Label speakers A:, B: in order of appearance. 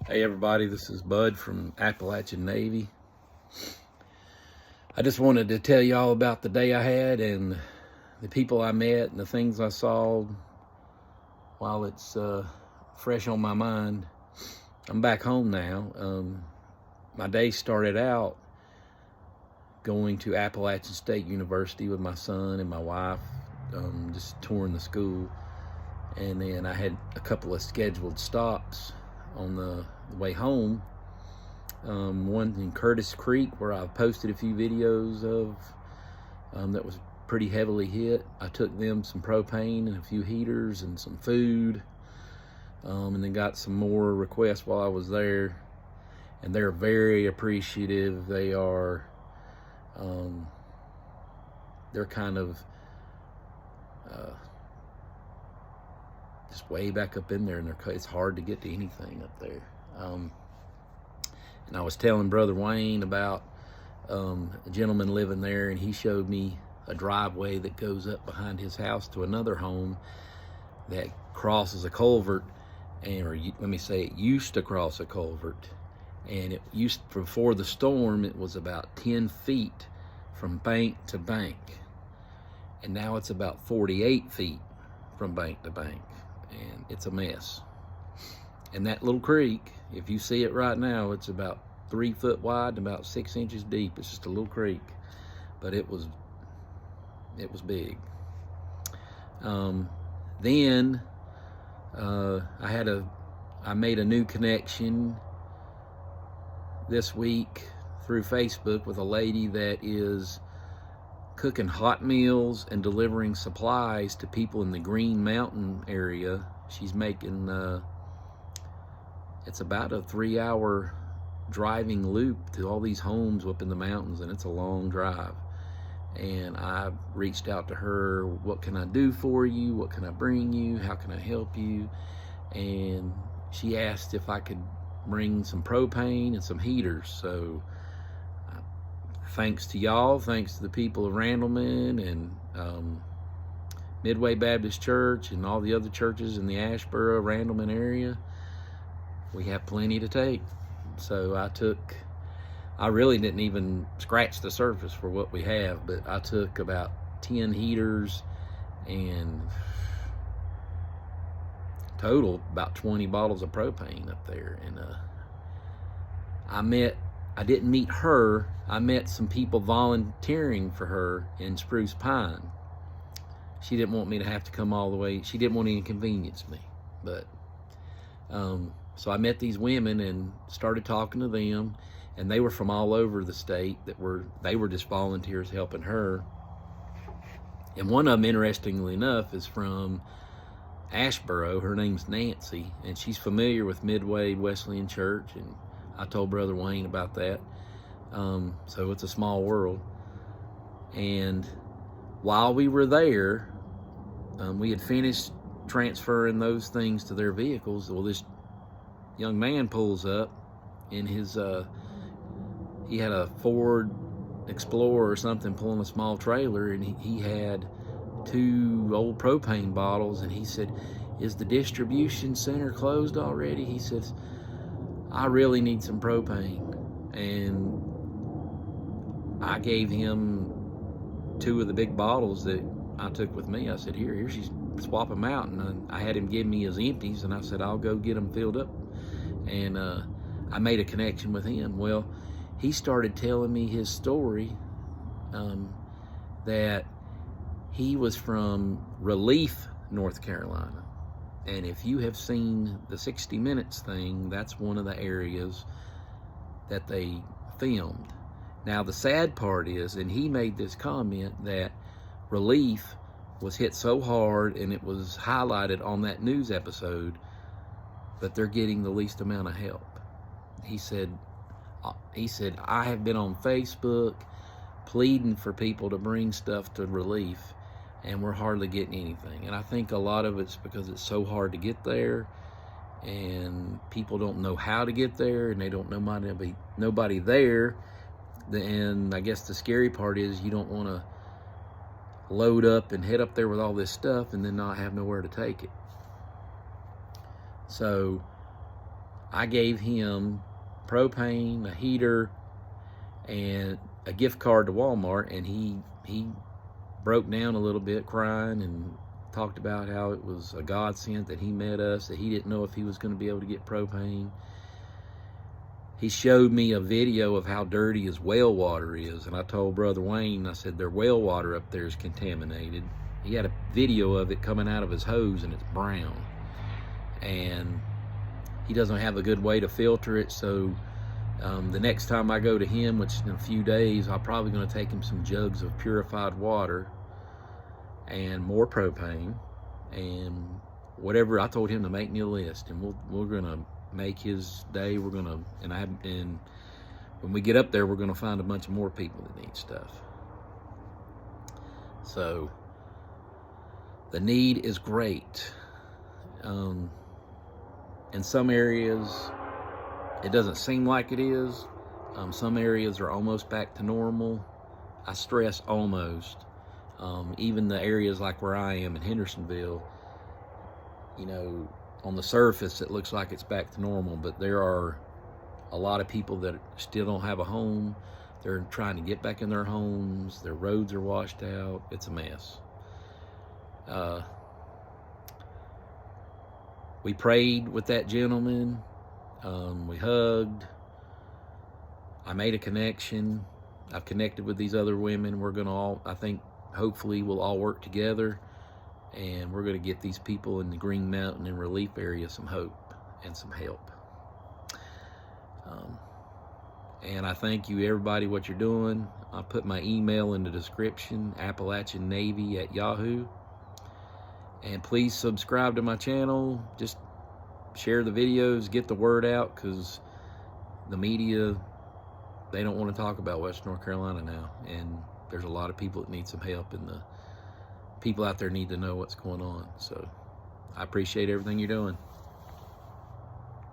A: Hey everybody, this is Bud from Appalachian Navy. I just wanted to tell y'all about the day I had and the people I met and the things I saw while it's fresh on my mind. I'm back home now. My day started out going to Appalachian State University with my son and my wife, just touring the school. And then I had a couple of scheduled stops on the way home. One in Curtis Creek, where I posted a few videos of, that was pretty heavily hit. I took them some propane and a few heaters and some food, and then got some more requests while I was there, and they're very appreciative. They are, they're kind of just way back up in there, and it's hard to get to anything up there. And I was telling Brother Wayne about a gentleman living there, and he showed me a driveway that goes up behind his house to another home that crosses a culvert, let me say, it used to cross a culvert, and it used, before the storm, it was about 10 feet from bank to bank, and now it's about 48 feet from bank to bank, and it's a mess. And that little creek, if you see it right now, it's about 3 foot wide and about 6 inches deep. It's just a little creek, but it was big. Then I made a new connection this week through Facebook with a lady that is cooking hot meals and delivering supplies to people in the Green Mountain area. She's making, it's about a 3-hour driving loop to all these homes up in the mountains, and it's a long drive. And I reached out to her, what can I do for you? What can I bring you? How can I help you? And she asked if I could bring some propane and some heaters. So thanks to y'all, thanks to the people of Randleman and Midway Baptist Church and all the other churches in the Asheboro, Randleman area, we have plenty to take. So I really didn't even scratch the surface for what we have, but I took about 10 heaters and total about 20 bottles of propane up there. And I didn't meet her, I met some people volunteering for her in Spruce Pine. She didn't want me to have to come all the way. She didn't want to inconvenience me, but so I met these women and started talking to them, and they were from all over the state. They were just volunteers helping her. And one of them, interestingly enough, is from Asheboro. Her name's Nancy, and she's familiar with Midway Wesleyan Church, and I told Brother Wayne about that. So it's a small world. And while we were there, we had finished transferring those things to their vehicles. Well, this young man pulls up in his, he had a Ford Explorer or something pulling a small trailer, and he had 2 old propane bottles, and he said, is the distribution center closed already? He says, I really need some propane. And I gave him 2 of the big bottles that I took with me. I said, here, she's swap them out. And I had him give me his empties, and I said, I'll go get them filled up. And I made a connection with him. Well, he started telling me his story, that he was from Relief, North Carolina. And if you have seen the 60 Minutes thing, that's one of the areas that they filmed. Now, the sad part is, and he made this comment, that Relief was hit so hard, and it was highlighted on that news episode, but they're getting the least amount of help. He said, I have been on Facebook pleading for people to bring stuff to Relief, and we're hardly getting anything. And I think a lot of it's because it's so hard to get there, and people don't know how to get there, and they don't know nobody there. And I guess the scary part is you don't want to load up and head up there with all this stuff and then not have nowhere to take it. So I gave him propane, a heater, and a gift card to Walmart, and he broke down a little bit crying and talked about how it was a godsend that he met us, that he didn't know if he was going to be able to get propane. He showed me a video of how dirty his well water is, and I told Brother Wayne, I said, their well water up there is contaminated. He had a video of it coming out of his hose, and it's brown. And he doesn't have a good way to filter it, so the next time I go to him, which is in a few days, I'm probably going to take him some jugs of purified water and more propane and whatever. I told him to make me a list, and we're going to make his day. We're gonna, and when we get up there, we're gonna find a bunch of more people that need stuff. So the need is great. In some areas, it doesn't seem like it is. Some areas are almost back to normal. I stress almost. Even the areas like where I am in Hendersonville, you know, on the surface, it looks like it's back to normal, but there are a lot of people that still don't have a home. They're trying to get back in their homes. Their roads are washed out. It's a mess. We prayed with that gentleman. We hugged. I made a connection. I've connected with these other women. We're going to all, I think, hopefully we'll all work together. And we're going to get these people in the Green Mountain and relief area some hope and some help. And I thank you, everybody, what you're doing. I'll put my email in the description, Appalachian Navy at Yahoo. And please subscribe to my channel. Just share the videos, get the word out, because the media, they don't want to talk about Western North Carolina now. And there's a lot of people that need some help, and the people out there need to know what's going on. So I appreciate everything you're doing.